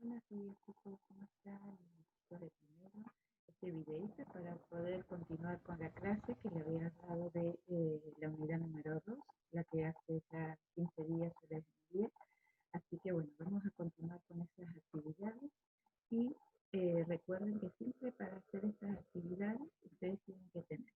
Hola, soy Akiko, ¿cómo están? De primero este videito para poder continuar con la clase que le había dado de la unidad número 2, la que hace ya 15 días se les envié. Así que bueno, vamos a continuar con estas actividades y recuerden que siempre para hacer estas actividades ustedes tienen que tener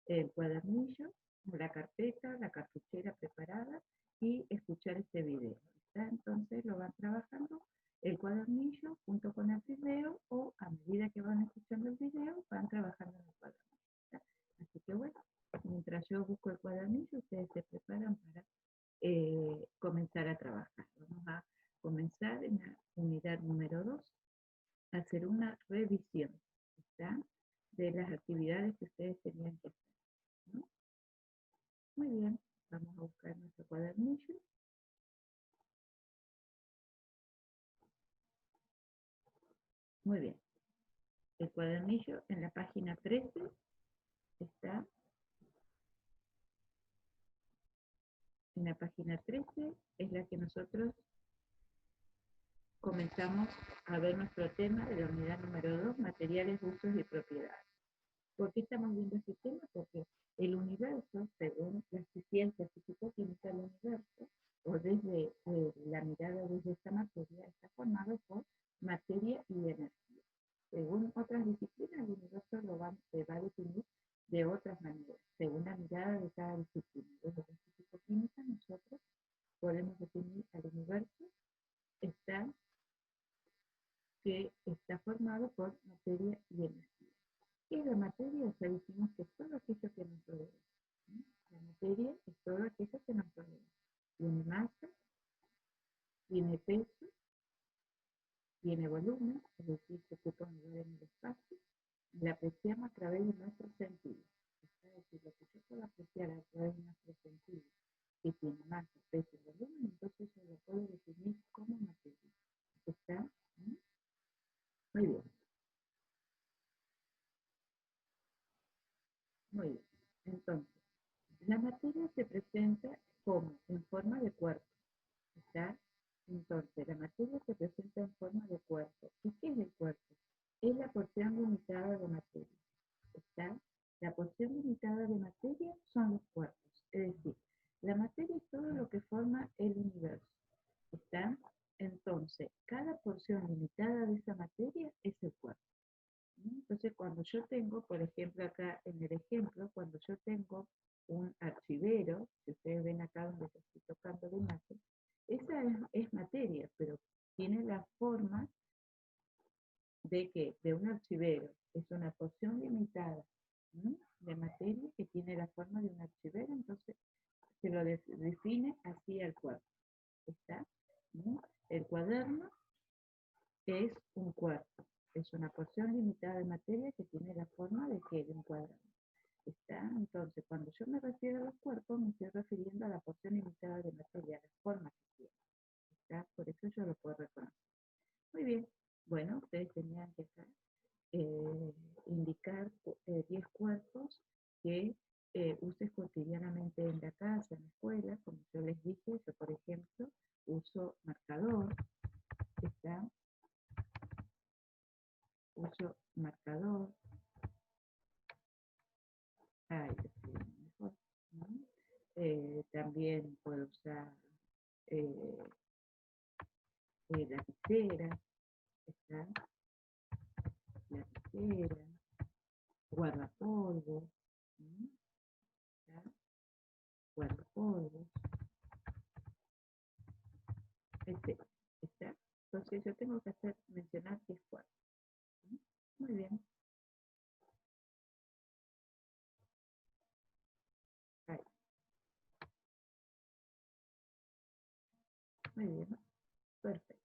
el cuadernillo, la carpeta, la cartuchera preparada y escuchar este video. ¿Está? Entonces lo van trabajando el cuadernillo junto con el video o a medida que van escuchando el video van trabajando en el cuadernillo. ¿Está? Así que bueno, mientras yo busco el cuadernillo ustedes se preparan para comenzar a trabajar. Vamos a comenzar en la unidad número 2 a hacer una revisión, ¿está? De las actividades que ustedes tenían que hacer, ¿no? Muy bien, vamos a buscar nuestro cuadernillo. Muy bien, el cuadernillo en la página 13 está. En la página 13 es la que nosotros comenzamos a ver nuestro tema de la unidad número 2, materiales, usos y propiedades. ¿Por qué estamos viendo este tema? Porque el universo, según la ciencia físico-química del universo, o desde la mirada desde esta materia, está formado por materia y energía. Según otras disciplinas, el universo se va a definir de otras maneras, según la mirada de cada disciplina. Desde la físico-química nosotros podemos definir al universo que está formado por materia y energía. ¿Qué es la materia? Ya dijimos que es todo aquello que nos rodea. La materia es todo aquello que nos rodea. Tiene masa, tiene peso, tiene volumen, es decir, se ocupa un lugar en el espacio, y la apreciamos a través de nuestros sentidos. Es decir, lo que yo puedo apreciar a través de nuestros sentidos, que tiene masa, peso y volumen, entonces yo lo puedo definir como materia. ¿Está? Muy bien. Muy bien. Entonces, la materia se presenta como en forma de cuerpo. ¿Está? Entonces, la materia se presenta en forma de cuerpo. ¿Y qué es el cuerpo? Es la porción limitada de materia. ¿Está? La porción limitada de materia son los cuerpos. Es decir, la materia es todo lo que forma el universo. ¿Está? Entonces, cada porción limitada de esa materia es el cuerpo. Entonces, cuando yo tengo, por ejemplo, acá en el ejemplo, cuando yo tengo un archivero, que ustedes ven acá donde estoy tocando la imagen, esa es materia, pero tiene la forma de que de un archivero es una porción limitada de materia que tiene la forma de un archivero, entonces se lo define así al cuerpo. ¿Está? El cuaderno es un cuerpo, es una porción limitada de materia que tiene la forma de que de un cuaderno. ¿Está? Entonces, cuando yo me refiero a los cuerpos, me estoy refiriendo a la porción limitada de materia, a la forma que tiene. ¿Está? Por eso yo lo puedo reconocer. Muy bien. Bueno, ustedes tenían que acá indicar 10 cuerpos que uses cotidianamente en la casa, en la escuela. Como yo les dije, yo por ejemplo uso marcador, ¿está? Uso marcador, ahí lo escribo mejor, ¿no? También puedo usar eh, lapicera, ¿está? Lapicera, guardapolvo, ¿está? Guardapolvos, etc. ¿Está? Entonces yo tengo que mencionar 10 cuerpos. Muy bien. Ahí. Muy bien. Perfecto.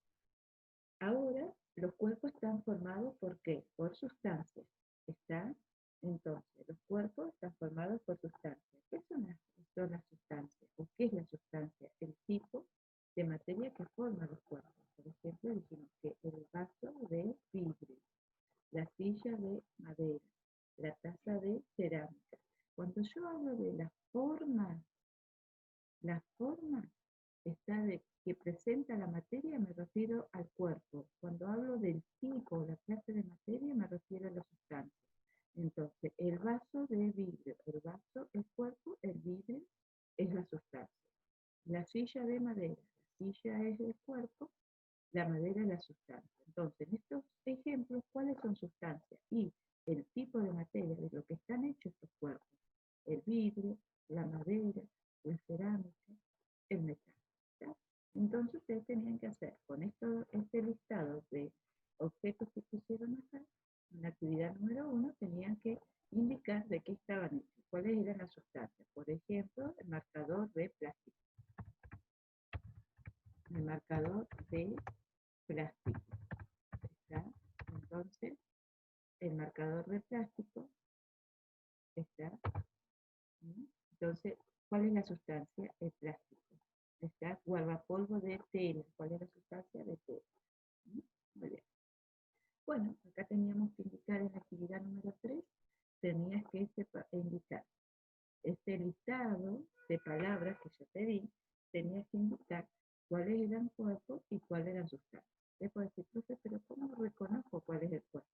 Ahora, los cuerpos están formados ¿por qué? Por sustancias. ¿Está? Entonces, los cuerpos están formados por sustancias. ¿Qué son las sustancias? ¿O qué es la sustancia? El tipo de materia que forma los cuerpos. Por ejemplo, dijimos que el vaso de vidrio, la silla de madera, la taza de cerámica. Cuando yo hablo de la forma está de que presenta la materia me refiero al cuerpo. Cuando hablo del tipo o la clase de materia, me refiero a la sustancia. Entonces, el vaso de vidrio, el vaso es cuerpo, el vidrio es la sustancia. La silla de madera, la silla es el cuerpo, la madera es la sustancia. Entonces, en estos ejemplos, ¿cuáles son sustancias? Y el tipo de materia de lo que están hechos estos cuerpos. El vidrio, la madera, la cerámica, el metal. ¿Ya? Entonces, ustedes tenían que hacer con este listado de objetos que pusieron acá, en la actividad número 1, tenían que indicar de qué estaban hechos, cuáles eran las sustancias. Por ejemplo, el marcador de plástico. El marcador de plástico. ¿Está? Entonces, el marcador de plástico está. Entonces, ¿cuál es la sustancia? El plástico. Está guardapolvo de tela. ¿Cuál es la sustancia? De tela. Muy bien. Bueno, acá teníamos que indicar en la actividad número 3, tenías que indicar este listado de palabras que yo te di, tenías que indicar cuáles eran cuerpos y cuáles eran sustancias. Después decir, profe, pero ¿cómo reconozco cuál es el cuerpo?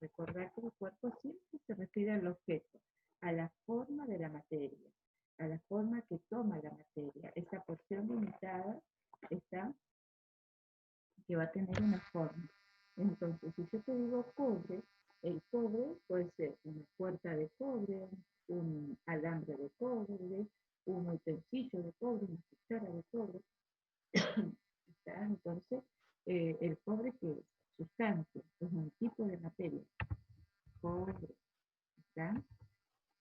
Recordar que el cuerpo siempre se refiere al objeto, a la forma de la materia, a la forma que toma la materia. Esa porción limitada está que va a tener una forma. Entonces, si yo te digo cobre, el cobre puede ser una puerta de cobre, un alambre de cobre, un utensilio de cobre, una cuchara de cobre. ¿Está? Entonces, el cobre que es sustancia, es un tipo de materia. Cobre. ¿Está?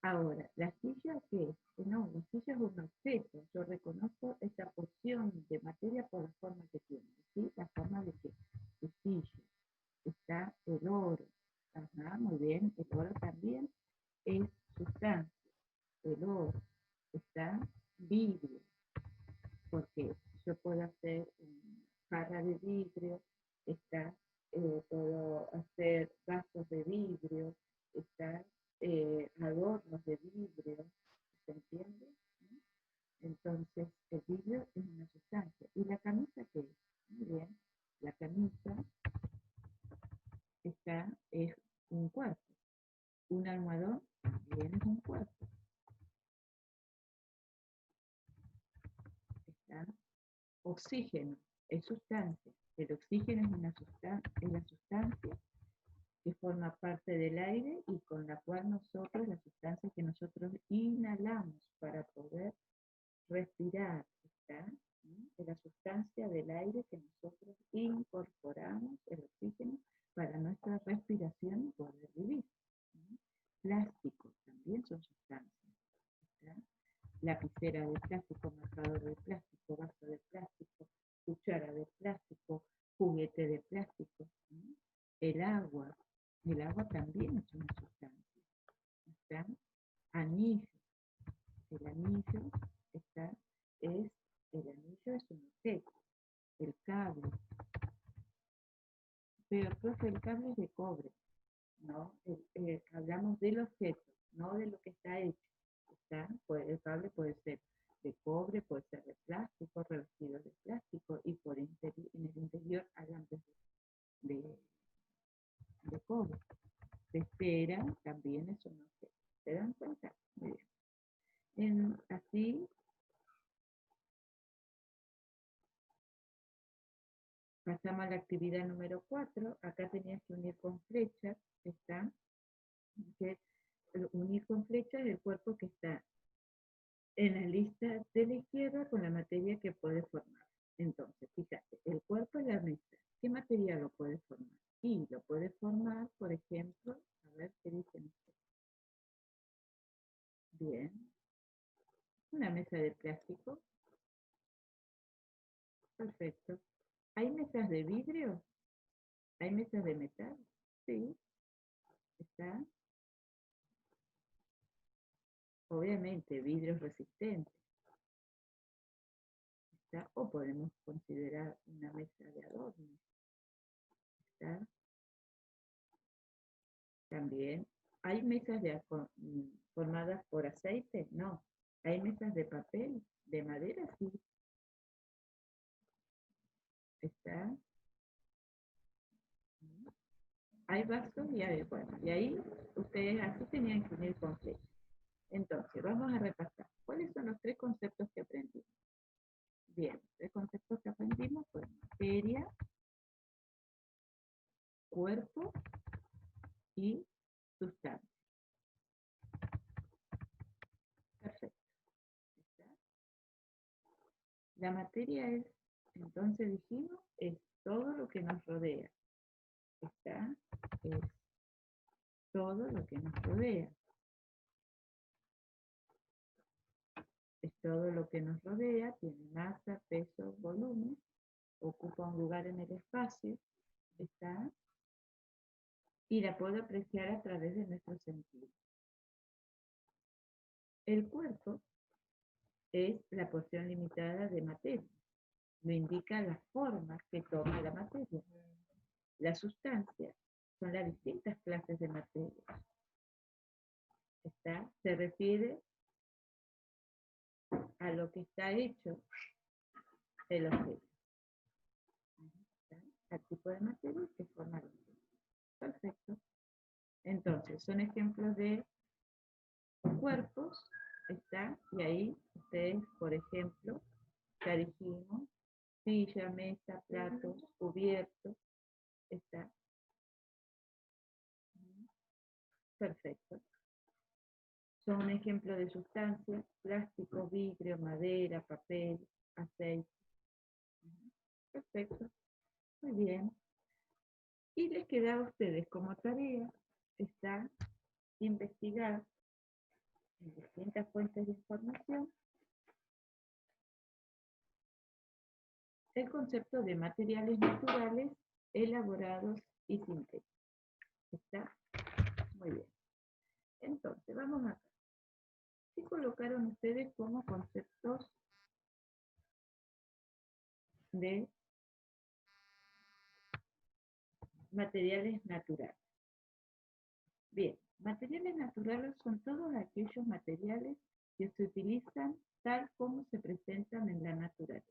Ahora, ¿la silla qué es? No, la silla es un objeto. Yo reconozco esta porción de materia por la forma que tiene. ¿Sí? La forma de que de silla. Está el oro. Ajá, muy bien. El oro también es sustancia. El oro. Está vidrio. Porque yo puedo hacer una jarra de vidrio. Está, puedo hacer vasos de vidrio. Está adornos de vidrio, ¿se entiende? Entonces, el vidrio es una sustancia. ¿Y la camisa qué es? Muy bien, la camisa es un cuerpo. Un almohadón también es un cuerpo. Está oxígeno, es sustancia. El oxígeno es la sustancia que forma parte del aire y con la cual nosotros, la sustancia que nosotros inhalamos para poder respirar, ¿está? Es la sustancia del aire que nosotros incorporamos, el oxígeno, para nuestra respiración y poder vivir. Plásticos también son sustancias, ¿está? Lapicera de plástico, marcador de plástico, vaso de plástico, cuchara de plástico, juguete de plástico. El agua también es una sustancia, ¿está? Anillo, el anillo está, el anillo es un objeto, el cable, pero profe, el cable es de cobre, ¿no? Hablamos del objeto, no de lo que está hecho, ¿está? Pues el cable puede ser de cobre, puede ser de plástico, revestido de plástico, y en el interior alambres de cobre. De cera también es un objeto, ¿se dan cuenta? Muy bien. Así pasamos a la actividad número 4. Acá tenías que unir con flechas, ¿está? Que unir con flechas el cuerpo que está en la lista de la izquierda con la materia que puede formar. Entonces, fíjate, el cuerpo es la mesa. ¿Qué materia lo puede formar? Y lo puede formar, por ejemplo, a ver qué dicen ustedes. Bien. Una mesa de plástico. Perfecto. ¿Hay mesas de vidrio? ¿Hay mesas de metal? Sí. Está. Obviamente, vidrios resistentes. ¿Está? O podemos considerar una mesa de adorno. ¿Está? También. ¿Hay mesas formadas por aceite? No. ¿Hay mesas de papel? ¿De madera? Sí. ¿Está? Hay vasos y hay, bueno, y ahí ustedes así tenían que unir con flechas. Entonces, vamos a repasar. ¿Cuáles son los tres conceptos que aprendimos? Bien, los tres conceptos que aprendimos fueron materia, cuerpo y sustancia. Perfecto. ¿Está? La materia es, entonces dijimos, es todo lo que nos rodea. ¿Está? Es todo lo que nos rodea. Es todo lo que nos rodea, tiene masa, peso, volumen, ocupa un lugar en el espacio, ¿está? Y la puedo apreciar a través de nuestros sentidos. El cuerpo es la porción limitada de materia. Lo indica la forma que toma la materia. La sustancia son las distintas clases de materia. ¿Está? Se refiere a lo que está hecho el objeto. ¿Está? Al tipo de materia que forma el objeto. Perfecto. Entonces, son ejemplos de cuerpos, ¿está? Y ahí ustedes, por ejemplo, ya dijimos, silla, mesa, platos, cubiertos, ¿está? Perfecto. Son un ejemplo de sustancias, plástico, vidrio, madera, papel, aceite. Perfecto. Muy bien. Y les queda a ustedes como tarea, está investigar en distintas fuentes de información el concepto de materiales naturales elaborados y sintéticos. ¿Está? Muy bien. Entonces, vamos acá. ¿Qué colocaron ustedes como conceptos de materiales naturales? Bien, materiales naturales son todos aquellos materiales que se utilizan tal como se presentan en la naturaleza.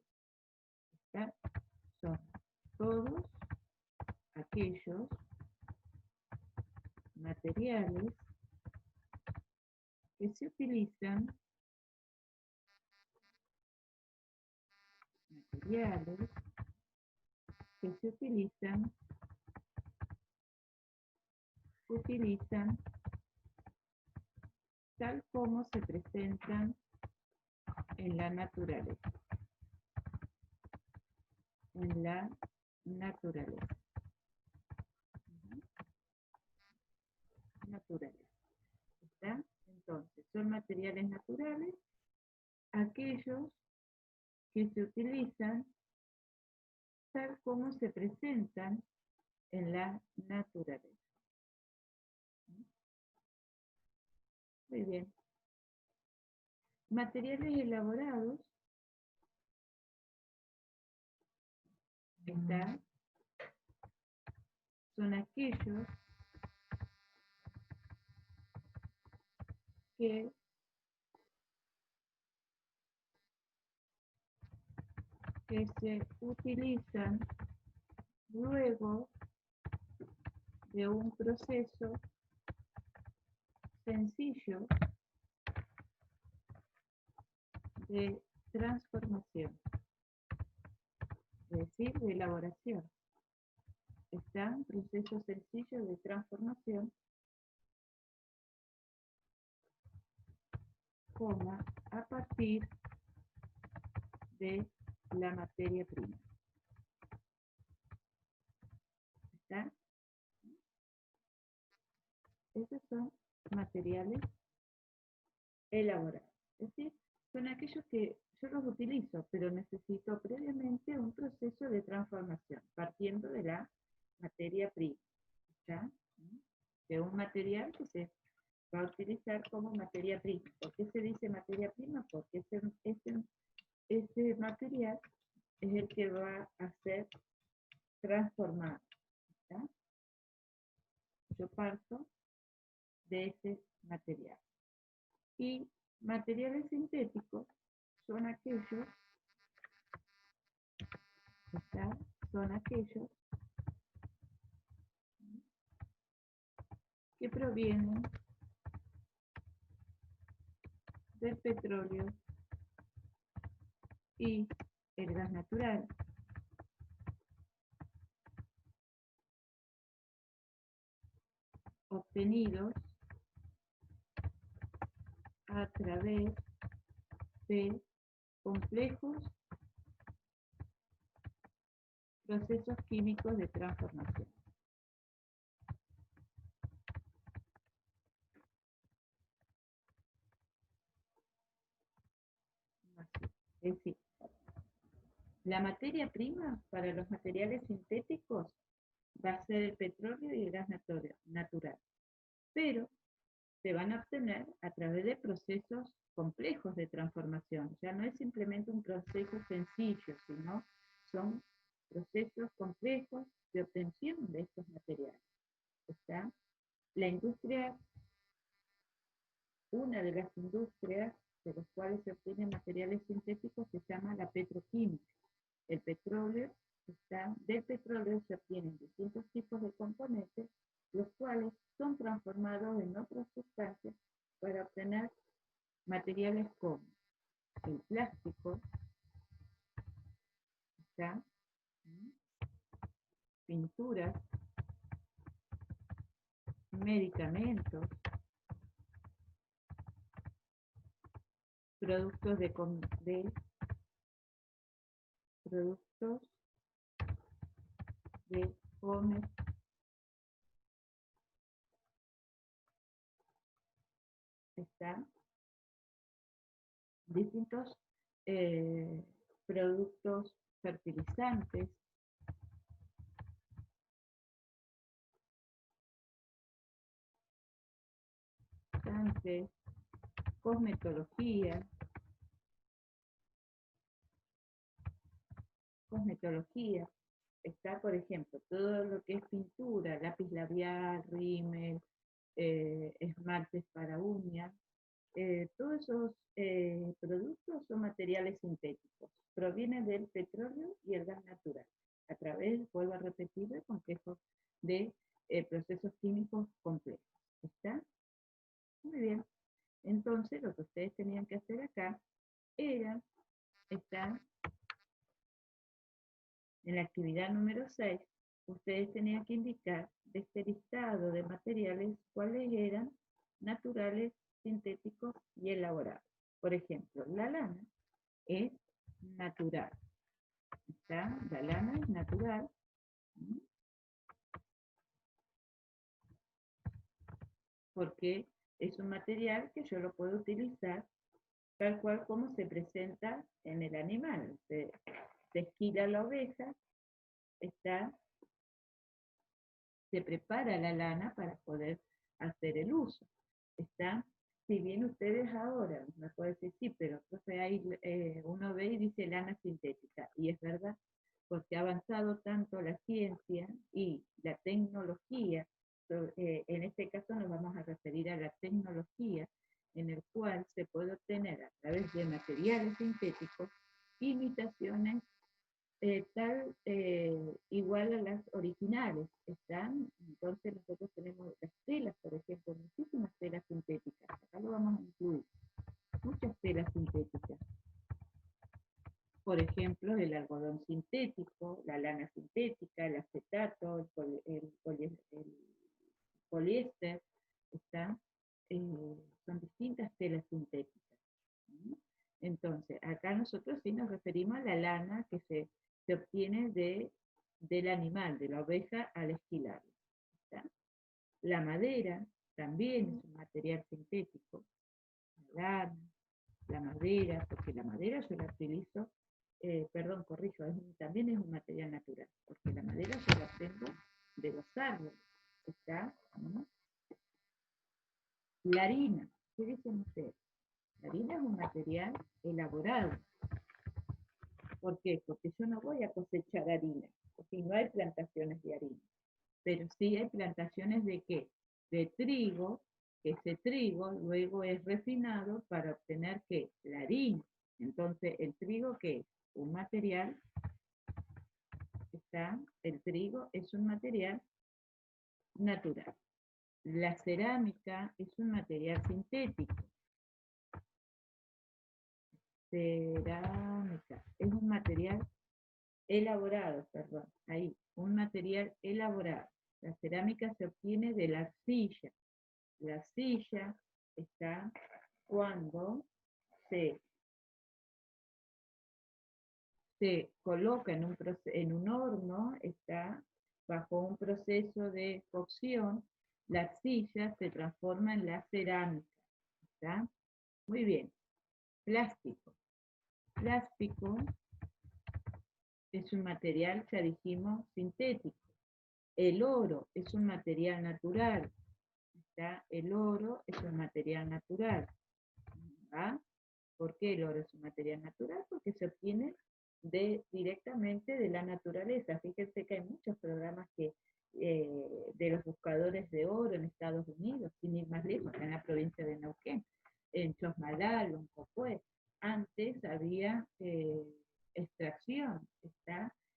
¿Está? Son todos aquellos materiales que se utilizan tal como se presentan en la naturaleza. En la naturaleza. Naturaleza. ¿Está? Entonces, son materiales naturales aquellos que se utilizan tal como se presentan en la naturaleza. Muy bien. Materiales elaborados son aquellos que se utilizan luego de un proceso sencillo de transformación, es decir, de elaboración. Está un proceso sencillo de transformación, a partir de la materia prima. ¿Está? Esos son materiales elaborados. Es decir, son aquellos que yo los utilizo, pero necesito previamente un proceso de transformación, partiendo de la materia prima. ¿Está? De un material que se va a utilizar como materia prima. ¿Por qué se dice materia prima? Porque ese material es el que va a ser transformado. ¿Está? Yo parto de ese material. Y materiales sintéticos son aquellos, ¿está? son aquellos que provienen del petróleo y el gas natural, obtenidos a través de complejos procesos químicos de transformación. Es decir, la materia prima para los materiales sintéticos va a ser el petróleo y el gas natural, pero se van a obtener a través de procesos complejos de transformación. Ya no es simplemente un proceso sencillo, sino son procesos complejos de obtención de estos materiales. ¿Está? La industria, una de las industrias de las cuales se obtienen materiales sintéticos se llama la petroquímica. El petróleo, del petróleo se obtienen distintos tipos de componentes, los cuales son transformados en otras sustancias para obtener materiales como el plástico, ¿está? Pinturas, medicamentos, productos de comer, ¿está? Distintos productos fertilizantes, cosmetología, está, por ejemplo, todo lo que es pintura, lápiz labial, rímel, esmaltes para uñas, todos esos productos son materiales sintéticos, provienen del petróleo y el gas natural, a través, vuelvo a repetir, de complejos de procesos químicos complejos. ¿Está? Muy bien. Entonces, lo que ustedes tenían que hacer acá era, está en la actividad número 6, ustedes tenían que indicar de este listado de materiales cuáles eran naturales, sintéticos y elaborados. Por ejemplo, la lana es natural. ¿Está? La lana es natural. Porque es un material que yo lo puedo utilizar tal cual como se presenta en el animal. Se esquila la oveja, se prepara la lana para poder hacer el uso. Si bien ustedes ahora me pueden decir, sí, pero entonces ahí uno ve y dice lana sintética, y es verdad, porque ha avanzado tanto la ciencia y la tecnología, en este caso nos vamos a referir a la tecnología, en el cual se puede obtener a través de materiales sintéticos imitaciones igual a las originales, entonces nosotros tenemos las telas, por ejemplo, muchísimas telas sintéticas, acá lo vamos a incluir, muchas telas sintéticas, por ejemplo, el algodón sintético, la lana sintética, el acetato, el poliéster, son distintas telas sintéticas. Entonces, acá nosotros sí nos referimos a la lana que se obtiene del animal, de la oveja al esquilarla. La madera también es un material sintético. La lana, la madera, porque la madera yo la utilizo, también es un material natural, porque la madera yo la obtengo de los árboles. La harina, ¿qué dicen ustedes? La harina es un material elaborado. ¿Por qué? Porque yo no voy a cosechar harina, porque no hay plantaciones de harina. Pero sí hay plantaciones de ¿qué? De trigo, que ese trigo luego es refinado para obtener ¿qué? La harina. Entonces, ¿el trigo qué es? Un material ¿está? El trigo es un material natural. La cerámica es un material sintético. Cerámica es un material elaborado, perdón, ahí, un material elaborado. La cerámica se obtiene de la arcilla. La arcilla está cuando se coloca en un horno, está bajo un proceso de cocción, la arcilla se transforma en la cerámica. ¿Está? Muy bien. Plástico. Plástico es un material, ya dijimos, sintético. El oro es un material natural. ¿Está? El oro es un material natural. ¿Va? ¿Por qué el oro es un material natural? Porque se obtiene directamente de la naturaleza. Fíjense que hay muchos programas de los buscadores de oro en Estados Unidos, sin ir más lejos, en la provincia de Neuquén, en Chosmalal, en Copué. Antes había extracción,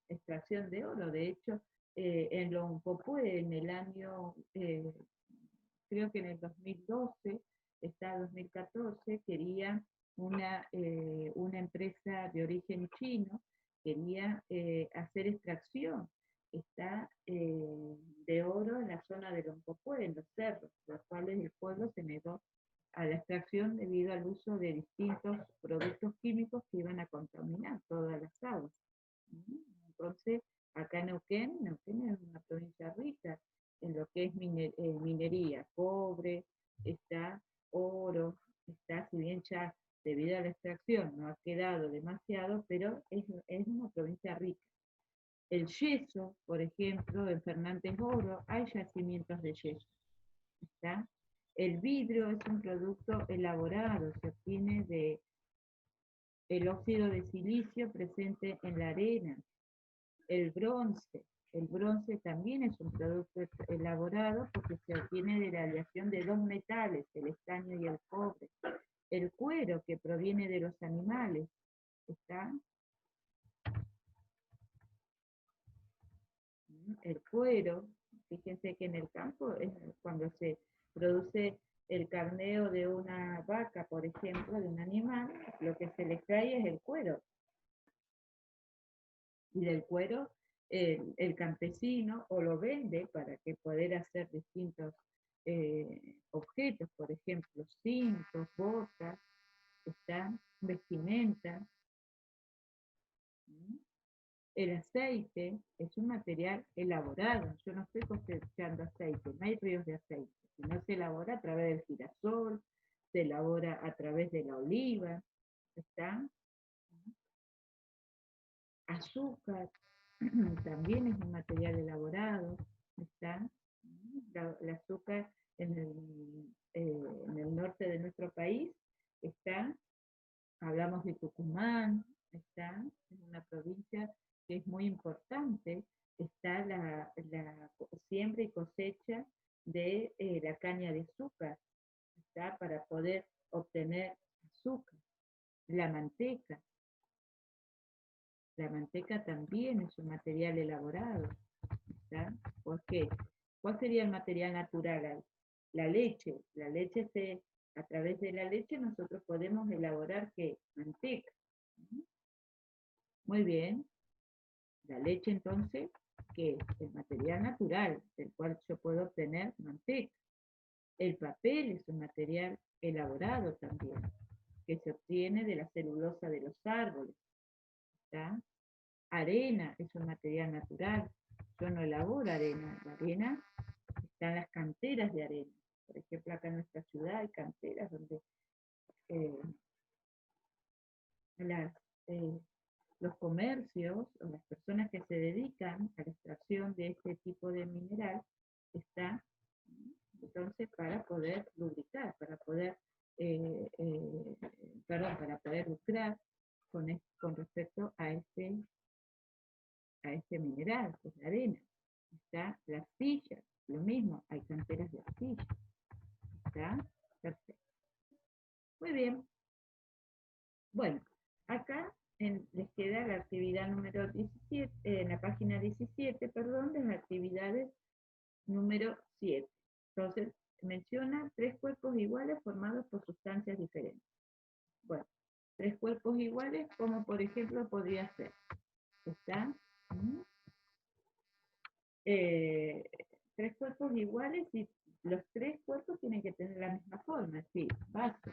extracción de oro. De hecho, en Loncopué, en el año, creo que en el 2012, está 2014, quería una empresa de origen chino, quería hacer extracción de oro en la zona de Loncopué, en los cerros, los cuales el pueblo se negó a la extracción debido al uso de distintos productos químicos que iban a contaminar todas las aguas. Entonces, acá en Neuquén es una provincia rica en lo que es minería, cobre, está oro, está, si bien ya debido a la extracción no ha quedado demasiado, pero es una provincia rica. El yeso, por ejemplo, en Fernández Oro hay yacimientos de yeso. ¿Está? El vidrio es un producto elaborado, se obtiene del óxido de silicio presente en la arena. El bronce también es un producto elaborado porque se obtiene de la aleación de dos metales, el estaño y el cobre. El cuero, que proviene de los animales, ¿está? El cuero, fíjense que en el campo es cuando se produce el carneo de una vaca, por ejemplo, de un animal, lo que se le extrae es el cuero. Y del cuero el campesino o lo vende para que poder hacer distintos objetos, por ejemplo, cintos, botas, vestimenta. El aceite es un material elaborado. Yo no estoy cosechando aceite, no hay ríos de aceite, sino se elabora a través del girasol, se elabora a través de la oliva, ¿está? Azúcar también es un material elaborado, ¿está? El azúcar en el norte de nuestro país está, hablamos de Tucumán, está, es una provincia que es muy importante, está la siembra y cosecha de la caña de azúcar, está, para poder obtener azúcar, la manteca. La manteca también es un material elaborado, ¿está? ¿Por qué? ¿Cuál sería el material natural? La leche. A través de la leche nosotros podemos elaborar ¿qué? Manteca. Muy bien. La leche entonces, ¿qué es? El material natural del cual yo puedo obtener manteca. El papel es un material elaborado también, que se obtiene de la celulosa de los árboles, ¿está? Arena es un material natural. Yo no elaboro arena. La arena está en las canteras de arena. Por ejemplo, acá en nuestra ciudad hay canteras donde eh, las, eh, los comercios o las personas que se dedican a la extracción de este tipo de mineral están entonces para poder lubricar, eh, eh, para poder lucrar con respecto a este mineral, que es la arena. Está la arcilla, lo mismo, hay canteras de arcilla. ¿Está? Perfecto. Muy bien. Bueno, acá les queda la actividad número 17, en la página 17, perdón, de las actividades número 7. Entonces, menciona 3 cuerpos iguales formados por sustancias diferentes. Bueno, 3 cuerpos iguales, como por ejemplo podría ser, ¿está? 3 cuerpos iguales y los 3 cuerpos tienen que tener la misma forma, es decir, vaso.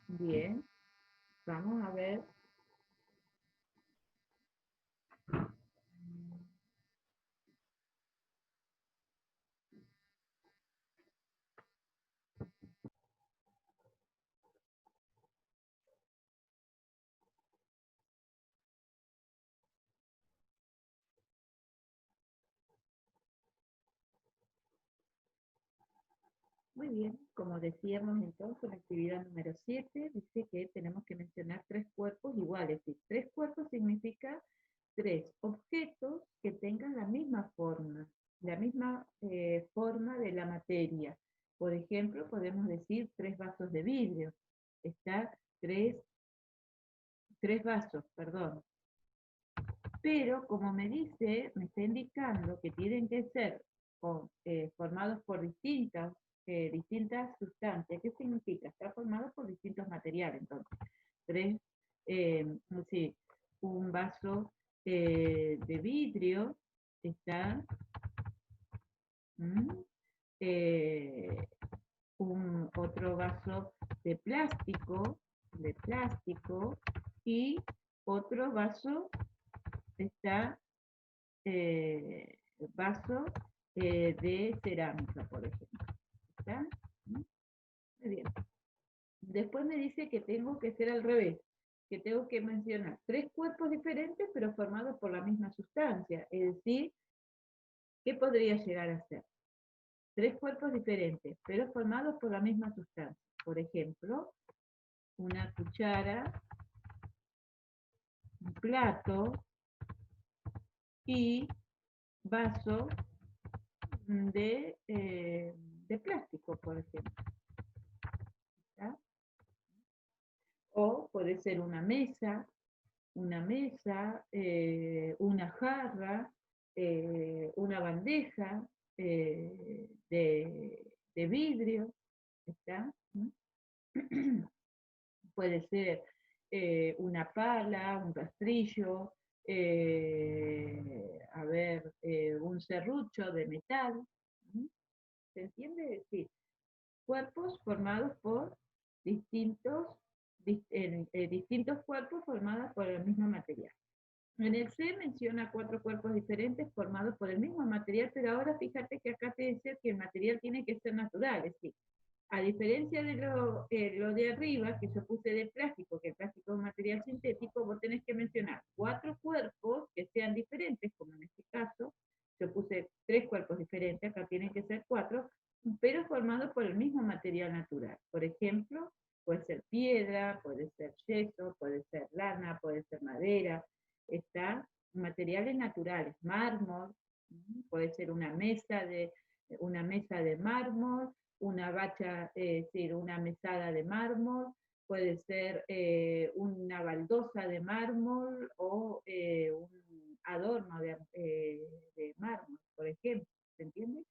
Bien, vamos a ver. Muy bien, como decíamos entonces, en la actividad número 7 dice que tenemos que mencionar 3 cuerpos iguales. Y 3 cuerpos significa 3 objetos que tengan la misma forma de la materia. Por ejemplo, podemos decir 3 vasos de vidrio. Está 3 vasos, perdón. Pero como me dice, me está indicando que tienen que ser formados por distintas sustancias. ¿Qué significa? Está formado por distintos materiales. Entonces, sí, un vaso de vidrio está eh, otro vaso de plástico y otro vaso está vaso de cerámica, por ejemplo. ¿Está? Muy bien. Después me dice que tengo que ser al revés, que tengo que mencionar 3 cuerpos diferentes pero formados por la misma sustancia. Es decir, ¿qué podría llegar a ser? 3 cuerpos diferentes pero formados por la misma sustancia. Por ejemplo, una cuchara, un plato y vaso de plástico, por ejemplo. ¿Está? O puede ser una mesa, una jarra, una bandeja de vidrio, ¿está? Puede ser una pala, un rastrillo, un serrucho de metal. ¿Se entiende? Es decir, cuerpos formados por distintos cuerpos formados por el mismo material. En el C menciona 4 cuerpos diferentes formados por el mismo material, pero ahora fíjate que acá te dice que el material tiene que ser natural, es decir, a diferencia de lo de arriba, que yo puse de plástico, que el plástico es un material sintético, vos tenés que mencionar 4 cuerpos que sean diferentes, como en este caso, yo puse 3 cuerpos diferentes, acá tienen que ser 4, pero formados por el mismo material natural. Por ejemplo, puede ser piedra, puede ser yeso, puede ser lana, puede ser madera, está materiales naturales, mármol, puede ser una mesa de mármol, una bacha, es decir, una mesada de mármol, puede ser una baldosa de mármol o un adorno de mármol, por ejemplo, ¿se entiende?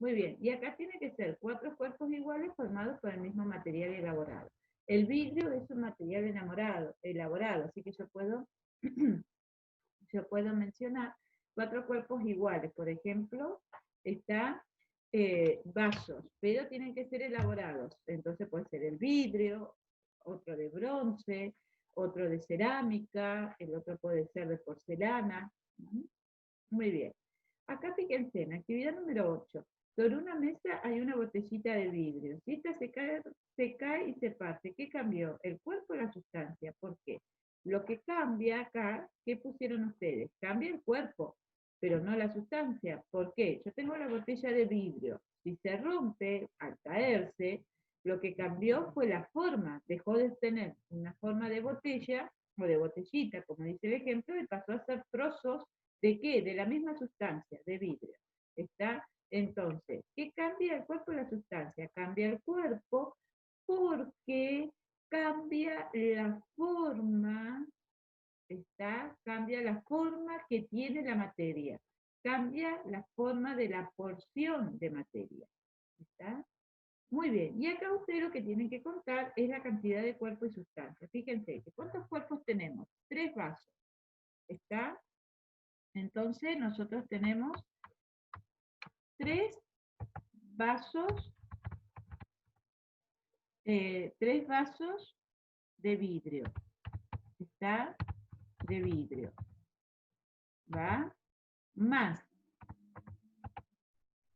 Muy bien, y acá tiene que ser 4 cuerpos iguales formados por el mismo material elaborado. El vidrio es un material elaborado, así que yo puedo mencionar 4 cuerpos iguales. Por ejemplo, está vasos, pero tienen que ser elaborados. Entonces puede ser el vidrio, otro de bronce, otro de cerámica, el otro puede ser de porcelana. Muy bien. Acá fíjense, en actividad número 8. Sobre una mesa hay una botellita de vidrio. Si esta se cae y se parte, ¿qué cambió? ¿El cuerpo o la sustancia? ¿Por qué? Lo que cambia acá, ¿qué pusieron ustedes? Cambia el cuerpo, pero no la sustancia. ¿Por qué? Yo tengo la botella de vidrio. Si se rompe al caerse, lo que cambió fue la forma. Dejó de tener una forma de botella o de botellita, como dice el ejemplo, y pasó a ser trozos ¿de qué? De la misma sustancia, de vidrio. ¿Está? Entonces, ¿qué cambia el cuerpo y la sustancia? Cambia el cuerpo porque cambia la forma, cambia la forma que tiene la materia, cambia la forma de la porción de materia. ¿Está? Muy bien, y acá ustedes lo que tienen que contar es la cantidad de cuerpo y sustancia. Fíjense, ¿cuántos cuerpos tenemos? 3 vasos, ¿está? Entonces nosotros tenemos 3 vasos, 3 vasos de vidrio, ¿está? De vidrio, ¿va? Más,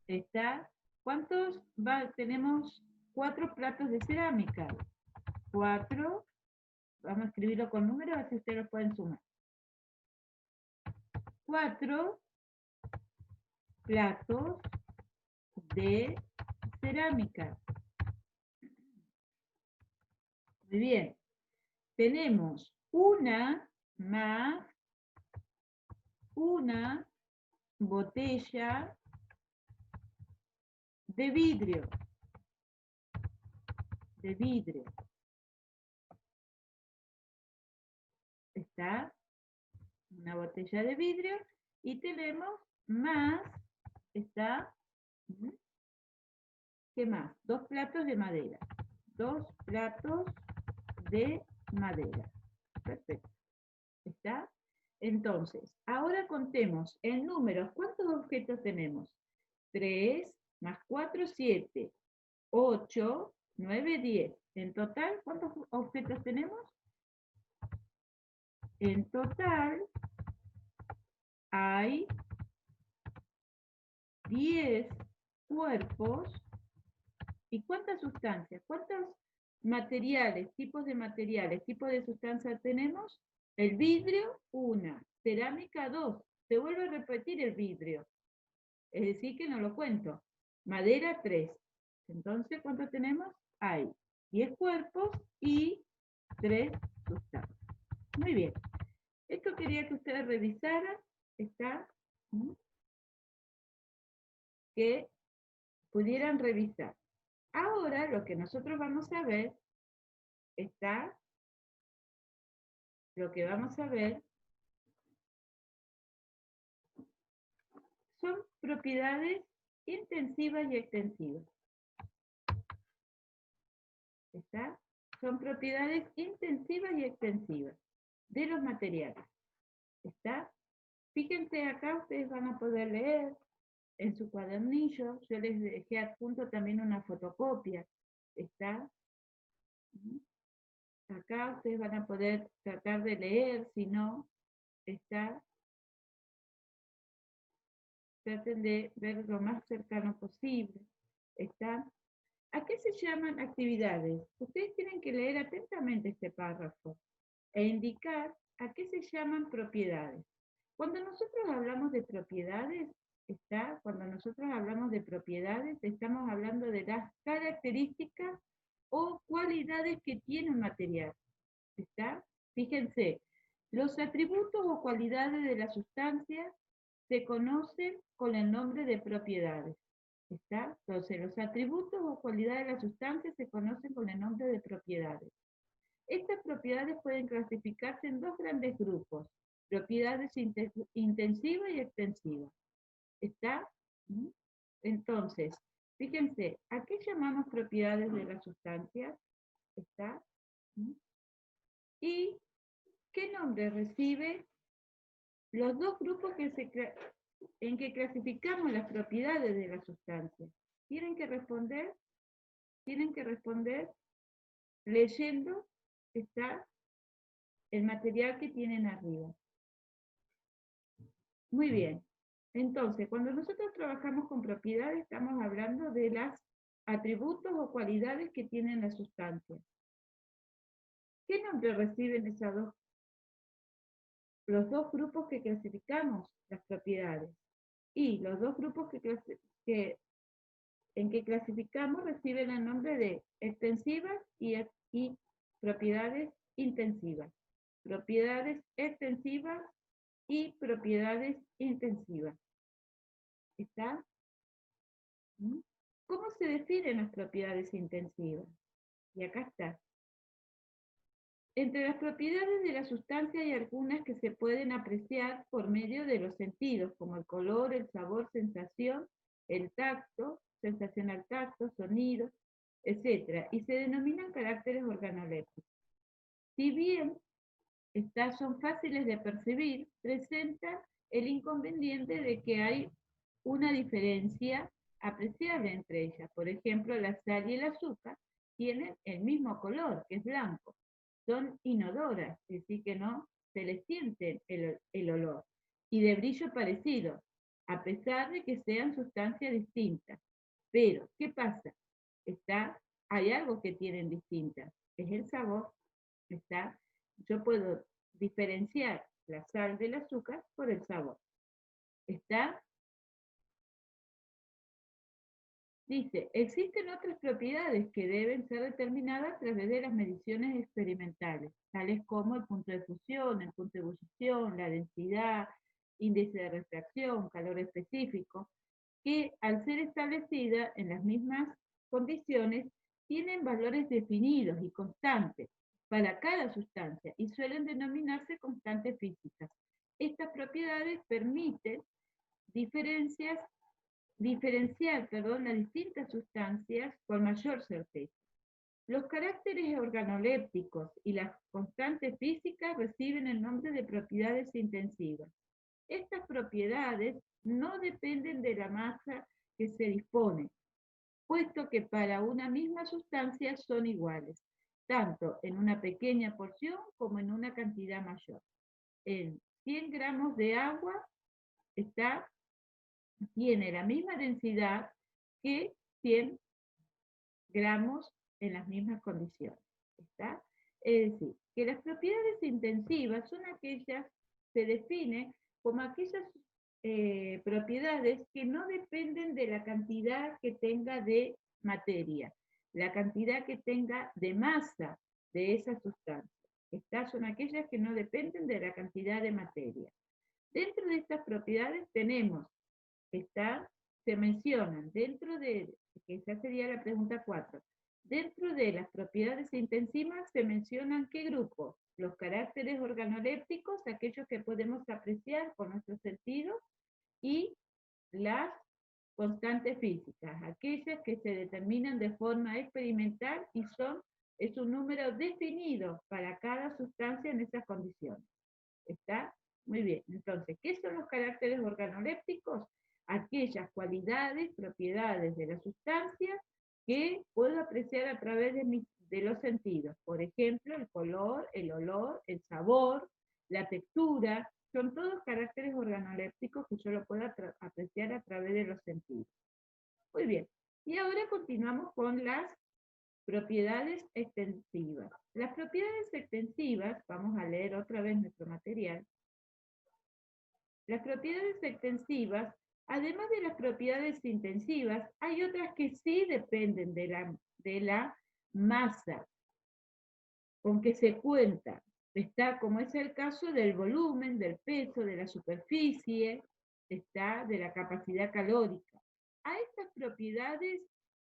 ¿está? ¿Cuántos va? Tenemos 4 platos de cerámica. 4, vamos a escribirlo con números, así ustedes lo pueden sumar. 4 platos de cerámica. Muy bien. Tenemos una botella de vidrio. Está una botella de vidrio y tenemos más, está, ¿qué más? 2 platos de madera. 2 platos de madera. Perfecto. ¿Está? Entonces, ahora contemos en números. ¿Cuántos objetos tenemos? 3 más 4, 7. 8, 9, 10. En total, ¿cuántos objetos tenemos? En total hay 10 cuerpos. ¿Y cuántas sustancias? ¿Cuántos materiales, tipos de sustancias tenemos? El vidrio, 1. Cerámica, 2. Se vuelve a repetir el vidrio. Es decir, que no lo cuento. Madera, 3. Entonces, ¿cuántos tenemos? Hay 10 cuerpos y 3 sustancias. Muy bien. Esto quería que ustedes revisaran. Está. Que pudieran revisar. Ahora lo que nosotros vamos a ver está, lo que vamos a ver son propiedades intensivas y extensivas. ¿Está? Son propiedades intensivas y extensivas de los materiales. ¿Está? Fíjense acá, ustedes van a poder leer en su cuadernillo. Yo les dejé adjunto también una fotocopia. ¿Está? Acá ustedes van a poder tratar de leer, si no, está. Traten de ver lo más cercano posible. ¿Está? ¿A qué se llaman actividades? Ustedes tienen que leer atentamente este párrafo e indicar a qué se llaman propiedades. Cuando nosotros hablamos de propiedades, cuando nosotros hablamos de propiedades, estamos hablando de las características o cualidades que tiene un material. ¿Está? Fíjense, los atributos o cualidades de la sustancia se conocen con el nombre de propiedades. ¿Está? Entonces, los atributos o cualidades de la sustancia se conocen con el nombre de propiedades. Estas propiedades pueden clasificarse en 2 grandes grupos, propiedades intensivas y extensivas. ¿Está? Entonces, fíjense, ¿a qué llamamos propiedades de la sustancia? ¿Está? ¿Y qué nombre recibe los 2 grupos en que clasificamos las propiedades de la sustancia? Tienen que responder leyendo el material que tienen arriba. Muy bien. Entonces, cuando nosotros trabajamos con propiedades, estamos hablando de los atributos o cualidades que tienen la sustancia. ¿Qué nombre reciben los 2 grupos que clasificamos las propiedades? Y los 2 grupos en que clasificamos reciben el nombre de extensivas y propiedades intensivas. Propiedades extensivas y propiedades intensivas. ¿Está? ¿Mm? ¿Cómo se definen las propiedades intensivas? Y acá está. Entre las propiedades de la sustancia hay algunas que se pueden apreciar por medio de los sentidos, como el color, el sabor, sensación, el tacto, sensación al tacto, sonido, etc. Y se denominan caracteres organolépticos. Si bien estas son fáciles de percibir, presentan el inconveniente de que hay una diferencia apreciable entre ellas. Por ejemplo, la sal y el azúcar tienen el mismo color, que es blanco. Son inodoras, es decir, que no se les siente el olor. Y de brillo parecido, a pesar de que sean sustancias distintas. Pero, ¿qué pasa? Hay algo que tienen distintas, es el sabor. Está, yo puedo diferenciar la sal del azúcar por el sabor. Está, dice, existen otras propiedades que deben ser determinadas a través de las mediciones experimentales, tales como el punto de fusión, el punto de ebullición, la densidad, índice de refracción, calor específico, que al ser establecida en las mismas condiciones, tienen valores definidos y constantes para cada sustancia y suelen denominarse constantes físicas. Estas propiedades permiten diferenciar las distintas sustancias con mayor certeza. Los caracteres organolépticos y las constantes físicas reciben el nombre de propiedades intensivas. Estas propiedades no dependen de la masa que se dispone, puesto que para una misma sustancia son iguales, tanto en una pequeña porción como en una cantidad mayor. En 100 gramos de agua tiene la misma densidad que 100 gramos en las mismas condiciones. ¿Está? Es decir, que las propiedades intensivas son aquellas, se definen como aquellas propiedades que no dependen de la cantidad que tenga de materia, la cantidad que tenga de masa de esa sustancia. Estas son aquellas que no dependen de la cantidad de materia. Dentro de estas propiedades tenemos, se mencionan dentro de, que esa sería la pregunta 4, dentro de las propiedades intensivas se mencionan qué grupos, los caracteres organolépticos, aquellos que podemos apreciar con nuestros sentidos, y las constantes físicas, aquellas que se determinan de forma experimental y es un número definido para cada sustancia en esas condiciones. ¿Está? Muy bien. Entonces, ¿qué son los caracteres organolépticos? Aquellas cualidades, propiedades de la sustancia que puedo apreciar a través de los sentidos. Por ejemplo, el color, el olor, el sabor, la textura, son todos caracteres organolépticos que yo lo puedo apreciar a través de los sentidos. Muy bien. Y ahora continuamos con las propiedades extensivas. Las propiedades extensivas, vamos a leer otra vez nuestro material. Las propiedades extensivas, además de las propiedades intensivas, hay otras que sí dependen de la masa con que se cuenta. Está, como es el caso del volumen, del peso, de la superficie, de la capacidad calórica. A estas propiedades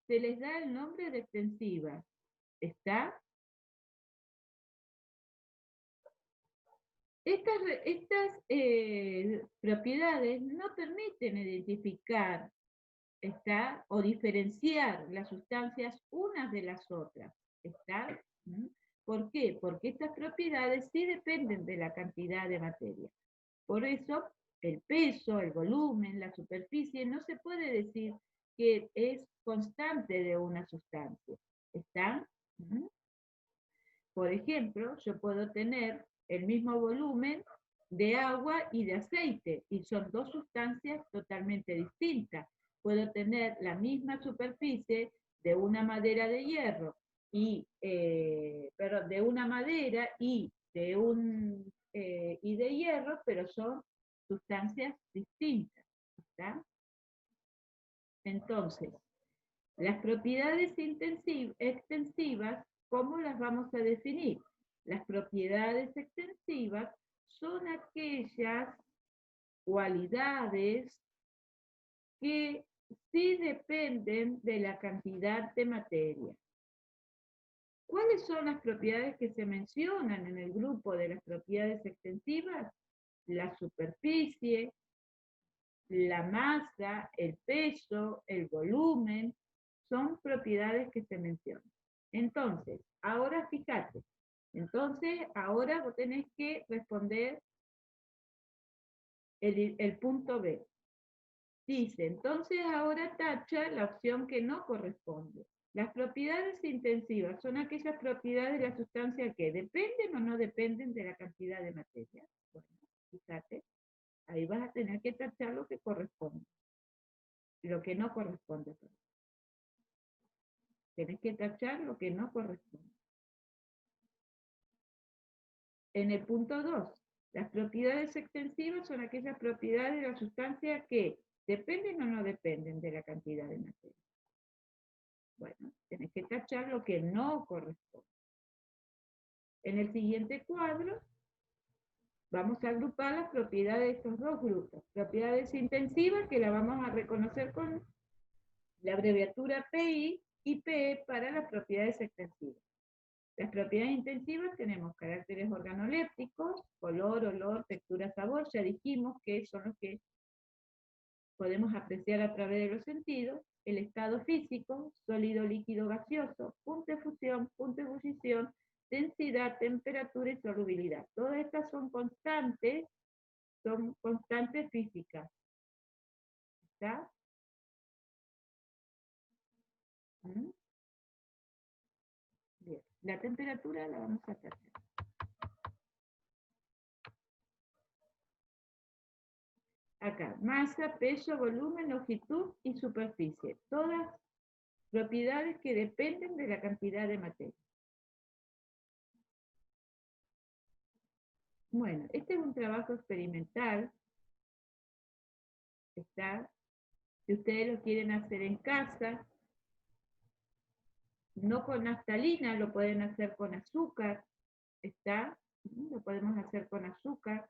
se les da el nombre de extensivas. Estas propiedades no permiten identificar o diferenciar las sustancias unas de las otras. ¿Mm? ¿Por qué? Porque estas propiedades sí dependen de la cantidad de materia. Por eso, el peso, el volumen, la superficie, no se puede decir que es constante de una sustancia. ¿Mm? Por ejemplo, yo puedo tener el mismo volumen de agua y de aceite, y son dos sustancias totalmente distintas. Puedo tener la misma superficie de una madera de hierro de una madera y de hierro, pero son sustancias distintas. ¿Está? Entonces, las propiedades extensivas, ¿cómo las vamos a definir? Las propiedades extensivas son aquellas cualidades que sí dependen de la cantidad de materia. ¿Cuáles son las propiedades que se mencionan en el grupo de las propiedades extensivas? La superficie, la masa, el peso, el volumen, son propiedades que se mencionan. Entonces, ahora fíjate, ahora vos tenés que responder el punto B. Dice, entonces ahora tacha la opción que no corresponde. Las propiedades intensivas son aquellas propiedades de la sustancia que dependen o no dependen de la cantidad de materia. Bueno, fíjate, ahí vas a tener que tachar lo que corresponde. Lo que no corresponde. Tenés que tachar lo que no corresponde. En el punto 2, las propiedades extensivas son aquellas propiedades de la sustancia que dependen o no dependen de la cantidad de materia. Bueno, tenés que tachar lo que no corresponde. En el siguiente cuadro vamos a agrupar las propiedades de estos dos grupos. Propiedades intensivas, que la vamos a reconocer con la abreviatura PI, y PE para las propiedades extensivas. Las propiedades intensivas tenemos caracteres organolépticos, color, olor, textura, sabor, ya dijimos que son los que podemos apreciar a través de los sentidos, el estado físico, sólido, líquido, gaseoso, punto de fusión, punto de ebullición, densidad, temperatura y solubilidad. Todas estas son constantes físicas. ¿Está? ¿Mm? Bien. La temperatura la vamos a tachar. Acá, masa, peso, volumen, longitud y superficie. Todas propiedades que dependen de la cantidad de materia. Bueno, este es un trabajo experimental. ¿Está? Si ustedes lo quieren hacer en casa, no con naftalina, lo pueden hacer con azúcar. ¿Está? Lo podemos hacer con azúcar.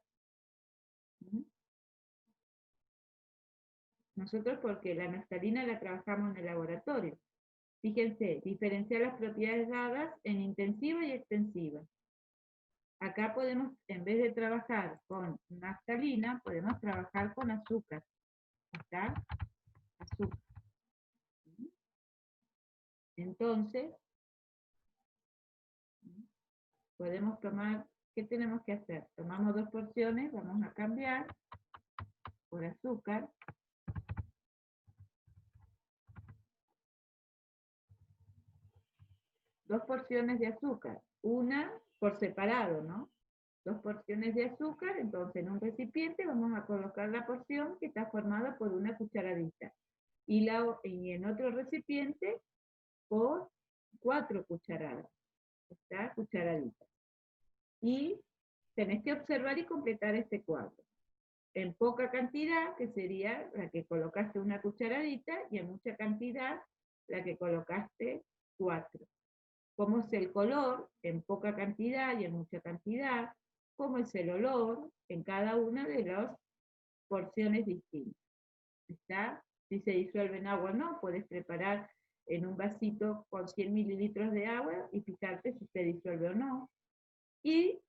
Nosotros porque la naftalina la trabajamos en el laboratorio. Fíjense, diferenciar las propiedades dadas en intensiva y extensiva. Acá podemos, en vez de trabajar con naftalina, podemos trabajar con azúcar. ¿Está? Azúcar. Entonces, podemos tomar, ¿qué tenemos que hacer? Tomamos 2 porciones, vamos a cambiar por azúcar. Dos porciones de azúcar, una por separado, ¿no? 2 porciones de azúcar, entonces en un recipiente vamos a colocar la porción que está formada por una cucharadita. Y en otro recipiente por 4 cucharadas. ¿Está? Cucharadita. Y tenés que observar y completar este cuadro. En poca cantidad, que sería la que colocaste una cucharadita, y en mucha cantidad, la que colocaste 4. Cómo es el color en poca cantidad y en mucha cantidad, cómo es el olor en cada una de las porciones distintas. ¿Está? Si se disuelve en agua o no, puedes preparar en un vasito con 100 mililitros de agua y fijarte si se disuelve o no. Y,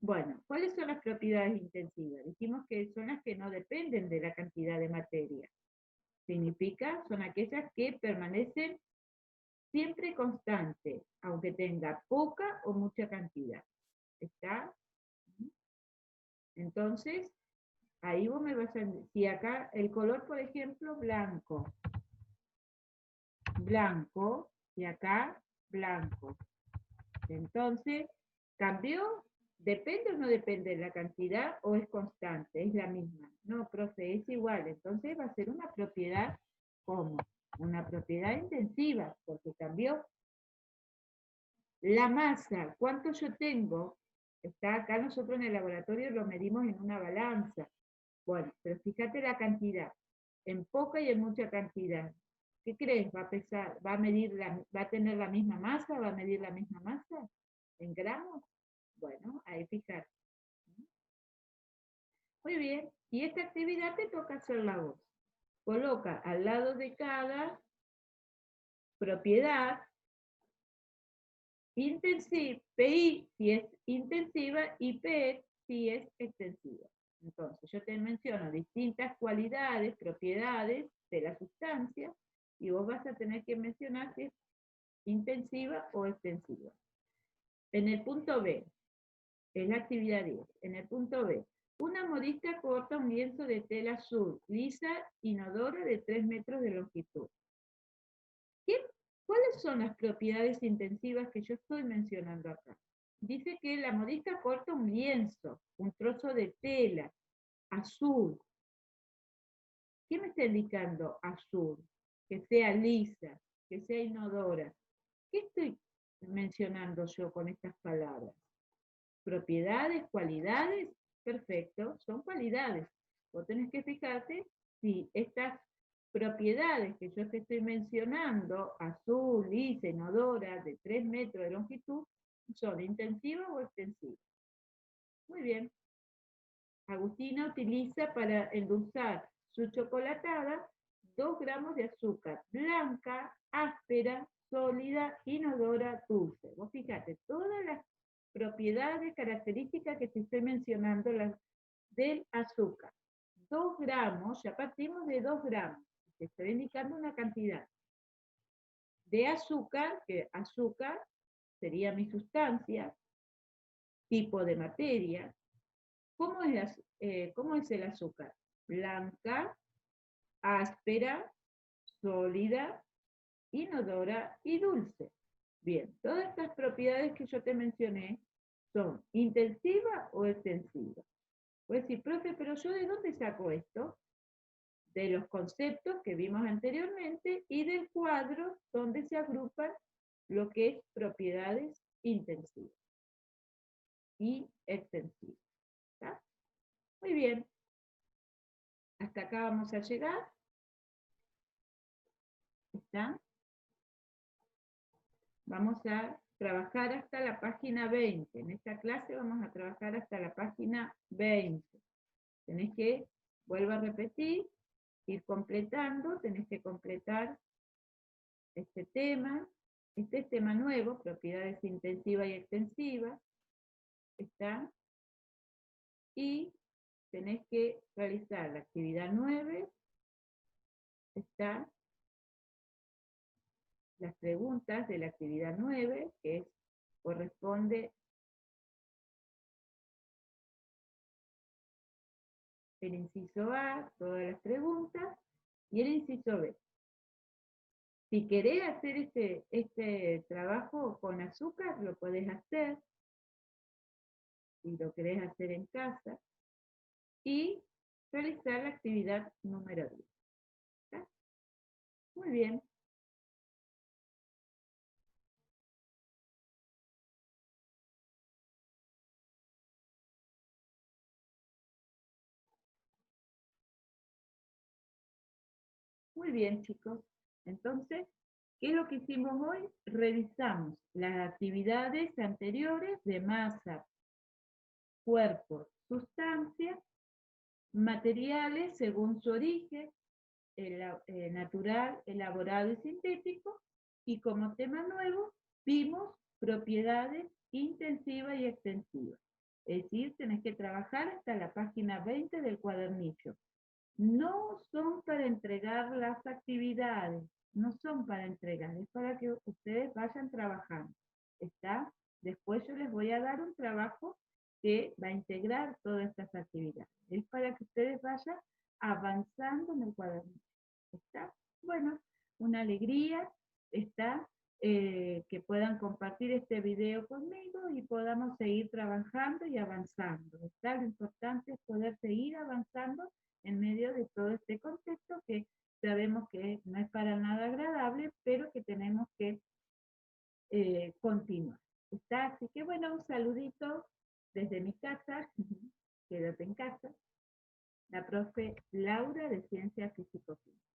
bueno, ¿cuáles son las propiedades intensivas? Dijimos que son las que no dependen de la cantidad de materia. Significa, son aquellas que permanecen siempre constante, aunque tenga poca o mucha cantidad. ¿Está? Entonces, ahí vos me vas a... Si acá el color, por ejemplo, blanco, blanco, y acá blanco. Entonces, ¿cambió? ¿Depende o no depende de la cantidad o es constante? Es la misma. No, profe, es igual. Entonces va a ser una propiedad como una propiedad intensiva, porque cambió. La masa, ¿cuánto yo tengo? Está acá, nosotros en el laboratorio lo medimos en una balanza. Bueno, pero fíjate la cantidad, en poca y en mucha cantidad. ¿Qué crees? ¿Va a pesar, va a tener la misma masa? ¿Va a medir la misma masa? ¿En gramos? Bueno, ahí fíjate. Muy bien, y esta actividad te toca hacerla a vos. coloca al lado de cada propiedad PI si es intensiva y PE si es extensiva. Entonces, yo te menciono distintas cualidades, propiedades de la sustancia, y vos vas a tener que mencionar si es intensiva o extensiva. En el punto B, es la actividad 10. En el punto B, una modista corta un lienzo de tela azul, lisa, inodora de 3 metros de longitud. ¿Cuáles son las propiedades intensivas que yo estoy mencionando acá? Dice que la modista corta un lienzo, un trozo de tela, azul. ¿Qué me está indicando azul? Que sea lisa, que sea inodora. ¿Qué estoy mencionando yo con estas palabras? Propiedades, cualidades, perfecto, son cualidades. Vos tenés que fijarte si estas propiedades que yo te estoy mencionando, azul, lisa, inodora, de 3 metros de longitud, son intensivas o extensivas. Muy bien. Agustina utiliza para endulzar su chocolatada 2 gramos de azúcar blanca, áspera, sólida, inodora, dulce. Vos fíjate, todas las propiedades, características que te estoy mencionando del azúcar. 2 gramos, ya partimos de 2 gramos. Te estoy indicando una cantidad de azúcar, que azúcar sería mi sustancia, tipo de materia. ¿Cómo es el azúcar? Blanca, áspera, sólida, inodora y dulce. Bien, todas estas propiedades que yo te mencioné son intensivas o extensivas. Puedes decir, profe, pero yo ¿de dónde saco esto? De los conceptos que vimos anteriormente y del cuadro donde se agrupan lo que es propiedades intensivas y extensivas. ¿Está? Muy bien. Hasta acá vamos a llegar. ¿Está? Vamos a trabajar hasta la página 20. En esta clase vamos a trabajar hasta la página 20. Tenés que, vuelvo a repetir, ir completando, tenés que completar este tema. Este es tema nuevo, propiedades intensivas y extensivas. ¿Está? Y tenés que realizar la actividad 9. Está las preguntas de la actividad 9, que corresponde el inciso A, todas las preguntas, y el inciso B. Si querés hacer este trabajo con azúcar, lo podés hacer, si lo querés hacer en casa, y realizar la actividad número 10. ¿Está? Muy bien. Muy bien, chicos. Entonces, ¿qué es lo que hicimos hoy? Revisamos las actividades anteriores de masa, cuerpo, sustancia, materiales según su origen, natural, elaborado y sintético, y como tema nuevo vimos propiedades intensivas y extensivas. Es decir, tenés que trabajar hasta la página 20 del cuadernillo. No son para entregar las actividades, no son para entregar, es para que ustedes vayan trabajando. ¿Está? Después yo les voy a dar un trabajo que va a integrar todas estas actividades. Es para que ustedes vayan avanzando en el cuadernillo. ¿Está? Bueno, una alegría, ¿está? Que puedan compartir este video conmigo y podamos seguir trabajando y avanzando. ¿Está? Lo importante es poder seguir avanzando en medio de todo este contexto que sabemos que no es para nada agradable, pero que tenemos que continuar. ¿Está? Así que bueno, un saludito desde mi casa, quédate en casa, la profe Laura de Ciencia Físico-Química.